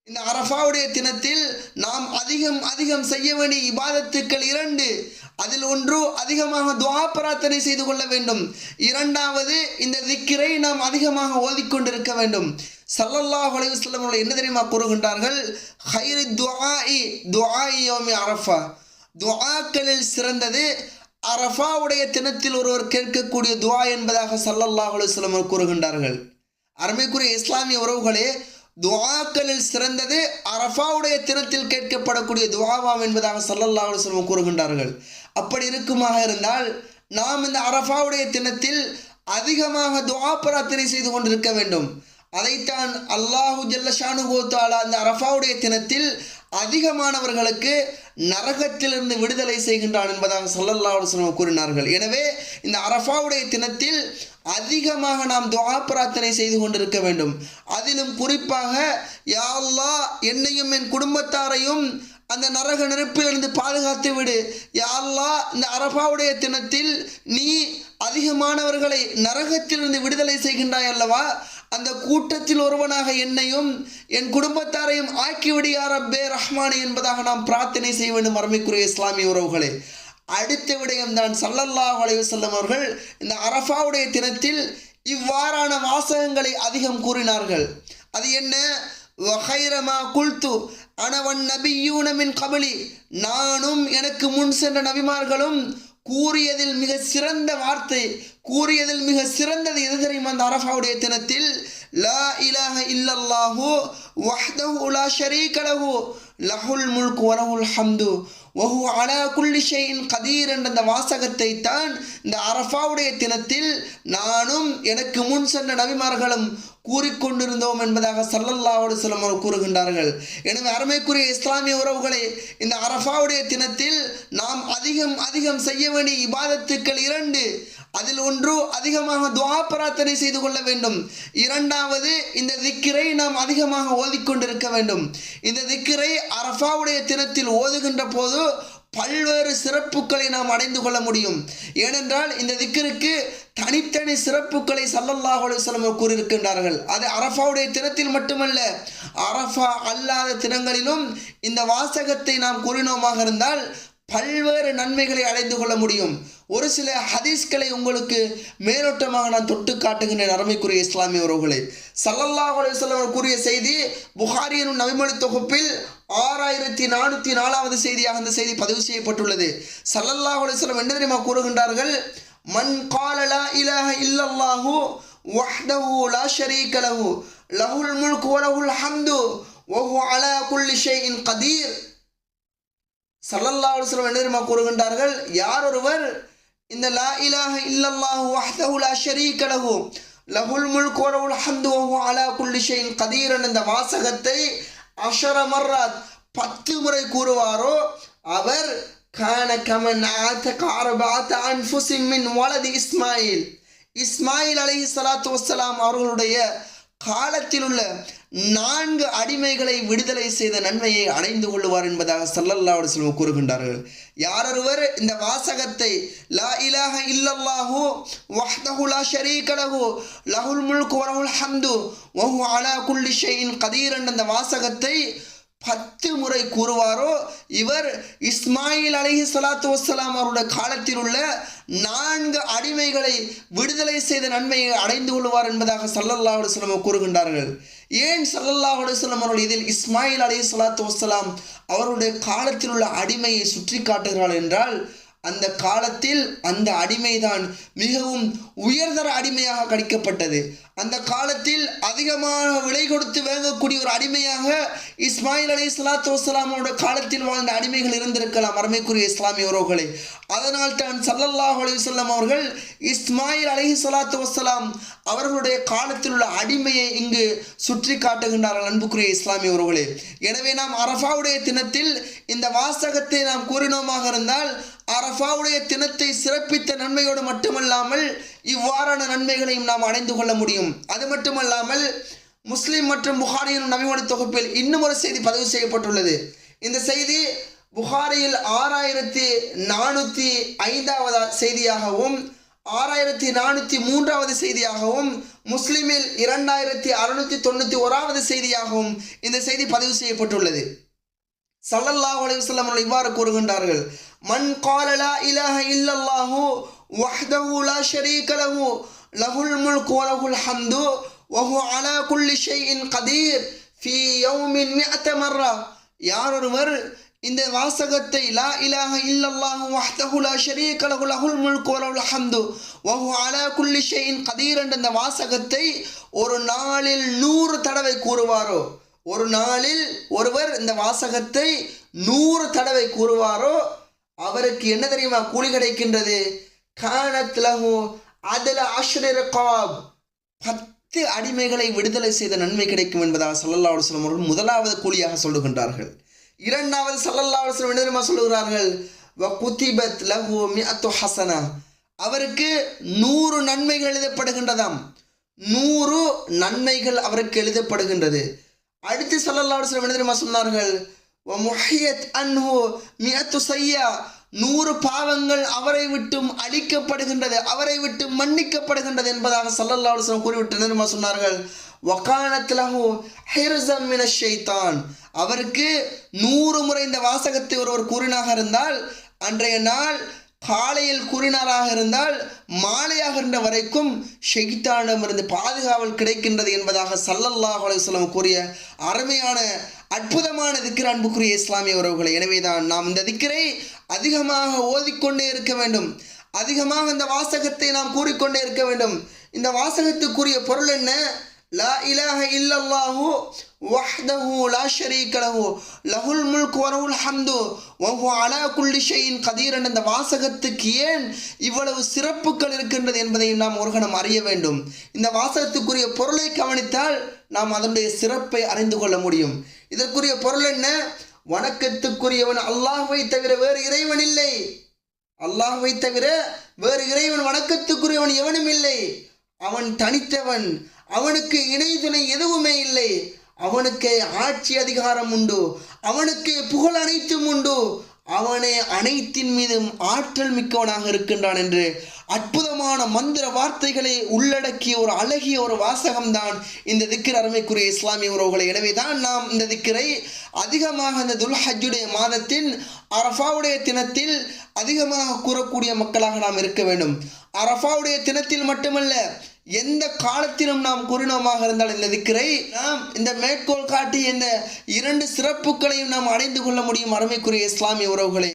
இந்த அரஃபாவுடைய தினத்தில் நாம் அதிகம் செய்ய வேண்டிய இபாதத்துக்கள் 2. அதில் ஒன்று அதிகமாக துஆ பிரார்த்தனை செய்து கொள்ள வேண்டும். இரண்டாவது இந்த திக்ரை நாம் அதிகமாக ஓதிக்கொண்டிருக்க வேண்டும். ஸல்லல்லாஹு அலைஹி வஸல்லம் அவர்கள் என்ன தெரியுமா கூறுகின்றார்கள்? ஹைரு துஆஇ யௌமி அரஃபா, துஆக்களில் சிறந்தது அரஃபாவுடைய தினத்தில் ஒருவர் கேட்கக்கூடிய துஆ என்பதாக ஸல்லல்லாஹு அலைஹி வஸல்லம் அவர்கள் கூறுகின்றார்கள். அருமைக்குரிய இஸ்லாமிய உறவுகளே, துஆக்களில் சிறந்தது அரஃபாவுடைய தினத்தில் கேட்கப்படக்கூடிய துஆவாம் என்பதாக ஸல்லல்லாஹு அலைஹி வஸல்லம் கூறுகின்றார்கள். அப்படி இருக்குமாக இருந்தால் நாம் இந்த அரஃபாவுடைய தினத்தில் அதிகமாக துஆ பிரார்த்தனை செய்து கொண்டிருக்க வேண்டும். அதைத்தான் அல்லாஹு ஜல்ல ஷானுஹு தஆலா இந்த அரஃபாவுடைய தினத்தில் அதிகமானவர்களுக்கு நரகத்திலிருந்து விடுதலை செய்கின்றான் என்பதாக ஸல்லல்லாஹு அலைஹி வஸல்லம் கூறினார்கள். எனவே இந்த அரஃபாவுடைய தினத்தில் அதிகமாக நாம் துஆ பிரார்த்தனை செய்து கொண்டிருக்க வேண்டும். அதிலும் குறிப்பாக யா அல்லாஹ், என்னையும் என் குடும்பத்தாரையும் அந்த நரக நெருப்பிலிருந்து பாதுகாத்து விடு. யா அல்லாஹ், இந்த அரஃபாவுடைய தினத்தில் நீ அதிகமானவர்களை நரகத்திலிருந்து விடுதலை செய்கின்றாய் அல்லவா, அந்த கூட்டத்தில் ஒருவனாக என்னையும் என் குடும்பத்தாரையும் ஆக்கிவிடு யா ரப்பே ரஹ்மானே என்பதாக நாம் பிரார்த்தனை செய்ய வேண்டும். அருமைக்குரிய இஸ்லாமிய உறவுகளே, அடுத்த விடயம்தான் ஸல்லல்லாஹு அலைஹி வஸல்லம் அவர்கள் இந்த அரஃபாவுடைய தினத்தில் இவ்வாறான வாசகங்களை அதிகம் கூறினார்கள். அது என்ன? வகைர மா குல்து அன வன் நபியூன மின் கபலி, நானும் எனக்கு முன் சென்ற நபிமார்களும் கூறியதில் மிக சிறந்த வார்த்தை, கூறியதில் மிக சிறந்தது எது தெரியுமா? அந்த அரஃபாவுடைய தினத்தில் லா இலாஹ இல்லல்லாஹு வஹ்தஹு லா ஷரீக லஹு லஹுல் முல்கு வ லஹுல் ஹம்து வஹுவ அலா குல்லி ஷைஇன் கதீர் என்ற அந்த வாசகத்தை தான் இந்த அரஃபாவுடைய தினத்தில் நானும் எனக்கு முன் சென்ற நபிமார்களும் கூறிக்கொண்டிருந்தோம் என்பதாக ஸல்லல்லாஹு அலைஹி வஸல்லம் அவர்கள் கூறுகின்றார்கள். எனவே அருமைக்குரிய இஸ்லாமிய உறவுகளே, இந்த அரஃபாவுடைய தினத்தில் நாம் அதிகம் செய்ய வேண்டிய இபாதத்துக்கள் 2. அதில் ஒன்று அதிகமாக துஆ பிரார்த்தனை செய்து கொள்ள வேண்டும். இரண்டாவது இந்த திக்ரை நாம் அதிகமாக ஓதிக்கொண்டிருக்க வேண்டும். இந்த திக்ரை அரஃபாவுடைய தினத்தில் ஓதுகின்ற போது பல்வேறு சிறப்புகளை நாம் அடைந்து கொள்ள முடியும். ஏனென்றால் இந்த திக்ருக்கு தனித்தனி சிறப்புகளை ஸல்லல்லாஹு அலைஹி வஸல்லம் கூறியிருக்கின்றார்கள். அது அரஃபாவுடைய தினத்தில் மட்டுமல்ல, அரஃபா அல்லாத தினங்களிலும் இந்த வாசகத்தை நாம் கூறினோமாக இருந்தால் பல்வேறு நன்மைகளை அடைந்து கொள்ள முடியும். ஒரு சில ஹதீஸ்களை உங்களுக்கு மேலோட்டமாக நான் தொட்டு காட்டுகின்றேன். அருமைக்குரிய இஸ்லாமிய உறவுகளே, ஸல்லல்லாஹு அலைஹி வஸல்லம் கூறிய செய்தி புகாரி எனும் நபிமொழி தொகுப்பில் 6404வது செய்தியாக அந்த செய்தி பதிவு செய்யப்பட்டுள்ளது. ஸல்லல்லாஹு அலைஹி வஸல்லம் என்ன தெரியுமா கூறுகின்றார்கள்? மன் கால லா இலாஹ இல்லல்லாஹு வஹ்தஹு லா ஷரீக லஹு லஹுல் முல்கு வ லஹுல் ஹம்து வ ஹுவ அலா குல்லி ஷைஇன் கதீர். ஸல்லல்லாஹு அலைஹி வஸல்லம் என்ன தெரியுமா கூறுகின்றார்கள்? யார் ஒருவர் இந்த லா இலாஹ இல்லல்லாஹு வஹ்தஹு லா ஷரீக லஹு லஹுல் முல்கு வ லஹுல் ஹம்து வ ஹுவ அலா குல்லி ஷைஇன் கதீர் என்ற இந்த வாசகத்தை 10 மர்ராத் 10 முறை கூறுவாரோ அவர் கான கமன் ஆதக அர்பஅத அன்ஃபுஸின் மின் வலதி இஸ்மாயில் அலைஹி ஸலாத்து வஸ்ஸலாம் அவர்களுடைய காலத்தில் உள்ள 4 அடிமைகளை விடுதலை செய்த நன்மையை அடைந்து கொள்வார் என்பதாக ஸல்லல்லாஹு அலைஹி வஸல்லம் கூறுகின்றார்கள். யாரொருவர் இந்த வாசகத்தை லா இலாஹ இல்லல்லாஹு வஹ்தஹு லா ஷரீக லஹு லஹுல் முல்கு வ லஹுல் ஹம்து வ ஹுவ அலா குல்லி ஷைஇன் கதீர் என்ற அந்த வாசகத்தை 10 முறை கூறுவாரோ இவர் இஸ்மாயில் அலைஹி ஸலாத்து வஸ்ஸலாம் அவருடைய காலத்தில் உள்ள 4 அடிமைகளை விடுதலை செய்த நன்மையை அடைந்து கொள்வார் என்பதாக ஸல்லல்லாஹு அலைஹி வஸல்லம் கூறுகின்றார்கள். ஏன் ஸல்லல்லாஹு அலைஹி வஸல்லம் அவர்கள் இதில் இஸ்மாயில் அலைஹி ஸலாத்து வஸ்ஸலாம் அவருடைய காலத்தில் உள்ள அடிமையை சுற்றி காட்டுகிறார்கள் என்றால், அந்த காலத்தில் அந்த அடிமைதான் மிகவும் உயர்தர அடிமையாக கணிக்கப்பட்டது. அந்த காலத்தில் அதிகமாக விலை கொடுத்து வாங்கக்கூடிய ஒரு அடிமையாக இஸ்மாயில் அலைஹி ஸலாத்து வஸ்ஸலாமோட காலத்தில் வாழ்ந்த அடிமைகள் இருந்திருக்கலாம். அருமைக்குரிய இஸ்லாமிய உறவுகளே, அதனால் தான் ஸல்லல்லாஹு அலைஹி வஸல்லம் அவர்கள் இஸ்மாயில் அலைஹி ஸலாத்து வஸ்ஸலாம் அவர்களுடைய காலத்தில் உள்ள அடிமையை இங்கு சுற்றி காட்டுகின்றார்கள். அன்புக்குரிய இஸ்லாமிய உறவுகளே, எனவே நாம் அரஃபாவுடைய தினத்தில் இந்த வாசகத்தை நாம் கூறினோமாக இருந்தால் அரஃபாவுடைய தினத்தை சிறப்பித்த நன்மையோடு மட்டுமல்லாமல் இவ்வாறான நன்மைகளையும் நாம் அடைந்து கொள்ள முடியும். அது மட்டுமல்லாமல் முஸ்லிம் மற்றும் புகாரியின் நபிமொழி தொகுப்பில் இன்னும் ஒரு செய்தி பதிவு செய்யப்பட்டுள்ளது. இந்த செய்தி புகாரியில் 6405வது செய்தியாகவும் 6403வது செய்தியாகவும் முஸ்லிமில் 2691வது செய்தியாகவும் இந்த செய்தி பதிவு செய்யப்பட்டுள்ளது. ஸல்லல்லாஹு அலைஹி வஸல்லம் அவர்கள் இவ்வாறு கூறுகின்றார்கள், மன் கால லா இலாஹ இல்லல்லாஹு வஹ்தஹு லா ஷரீக லஹு லஹுல் முல்கு வ லஹுல் ஹம்து வ ஹுவ அலா குல்லி ஷைஇன் கதீர் ஃபீ யௌமின் மிஅத மர்ரா. யாரொருவர் இந்த வாசகத்தை லா இலாஹ இல்லல்லாஹு வஹ்தஹு லா ஷரீக லஹு லஹுல் முல்கு வ லஹுல் ஹம்து வ ஹுவ அலா குல்லி ஷைஇன் கதீர் என்ற இந்த வாசகத்தை ஒரு நாளில் 100 தடவை கூறுவாரோ, ஒரு நாளில் ஒருவர் இந்த வாசகத்தை 100 தடவை கூறுவாரோ அவருக்கு என்ன தெரியுமா கூலி கிடைக்கின்றது? கானத் லஹு அதல அஷ்ரி ரிகாப், 10 அடிமைகளை விடுதலை செய்த நன்மை கிடைக்கும் என்பதாக ஸல்லல்லாஹு அலைஹி வஸல்லம் அவர்கள் முதலாவது கூலியாக சொல்லுகின்றார்கள். இரண்டாவது ஸல்லல்லாஹு அலைஹி வஸல்லம் என்ன தெரியுமா சொல்லுகிறார்கள்? வ குதிபத் லஹு மிஅத்து ஹஸனா, அவருக்கு 100 நன்மைகள் எழுதப்படுகின்றதாம். 100 நன்மைகள் அவருக்கு எழுதப்படுகின்றது. அடுத்து ஸல்லல்லாஹு அலைஹி வஸல்லம் என்ன தெரியுமா சொன்னார்கள்? வ முஹியத் அன்ஹு மிஅத்து சய்யா, 100 பாவங்கள் அவரை விட்டும் அழிக்கப்படுகின்றது, அவரை விட்டு மன்னிக்கப்படுகின்றது என்பதாக ஸல்லல்லாஹு அலைஹி வஸல்லம் கூறிவிட்டு என்ன தெரியுமா சொன்னார்கள்? வகானத் லஹு ஹிர்ஸம் மினஷ் ஷைத்தான், அவருக்கு 100 முறை இந்த வாசகத்தை ஒருவர் கூறினாக இருந்தால், அன்றைய நாள் காலையில் கூறினாராக இருந்தால் மாலையாக இருந்த வரைக்கும் ஷைத்தானிடமிருந்து பாதுகாவல் கிடைக்கின்றது என்பதாக ஸல்லல்லாஹு அலைஹி வஸல்லம் கூறிய அருமையான அற்புதமான திக்ர் அன்புக்குரிய இஸ்லாமிய உறவுகளை. எனவேதான் நாம் இந்த திக்ரை அதிகமாக ஓதிக்கொண்டே இருக்க வேண்டும், அதிகமாக இந்த வாசகத்தை நாம் கூறிக்கொண்டே இருக்க வேண்டும். இந்த வாசகத்துக்குரிய பொருள் என்ன? லா இலாஹ இல்லல்லாஹு வஹ்தஹு லா ஷரீக லஹு லஹுல் முல்கு வ லஹுல் ஹம்து வ ஹுவ அலா குல்லி ஷைஇன் கதீர் என்ற இந்த வாசகத்துக்கு ஏன் இவ்வளவு சிறப்புகள் இருக்கின்றது என்பதை நாம் ஒரு கணம் அறிய வேண்டும். இந்த வாசகத்துக்குரிய பொருளை கவனித்தால் நாம் அதனுடைய சிறப்பை அறிந்து கொள்ள முடியும். இதற்குரிய பொருள் என்ன? வணக்கத்துக்குரியவன் அல்லாஹ்வை தவிர வேறு இறைவன் இல்லை. அல்லாஹ்வை தவிர வேறு இறைவன் வணக்கத்துக்குரியவன் எவனும் இல்லை. அவன் தனித்தவன், அவனுக்கு இணை துணை எதுவுமே இல்லை. அவனுக்கு ஆட்சி அதிகாரம் உண்டு, அவனுக்கு புகழ் அனைத்தும் உண்டு, அவனே அனைத்தின் மீதும் ஆற்றல் மிக்கவனாக இருக்கின்றான் என்று அற்புதமான மந்திர வார்த்தைகளை உள்ளடக்கிய ஒரு அழகிய ஒரு வாசகம்தான் இந்த திக்ர். அருமைக்குரிய இஸ்லாமிய உறவுகளை, எனவே தான் நாம் இந்த திக்ரை அதிகமாக இந்த துல்ஹஜ்ஜுடைய மாதத்தின் அரஃபாவுடைய தினத்தில் அதிகமாக கூறக்கூடிய மக்களாக நாம் இருக்க வேண்டும். அரஃபாவுடைய தினத்தில் மட்டுமல்ல, எந்த காலத்திலும் நாம் கூறினோமாக இருந்தால் இந்த திக்ரை நாம் இந்த மேற்கோள் காட்டி இந்த 2 சிறப்புகளையும் நாம் அடைந்து கொள்ள முடியும். அருமைக்குரிய இஸ்லாமிய உறவுகளை.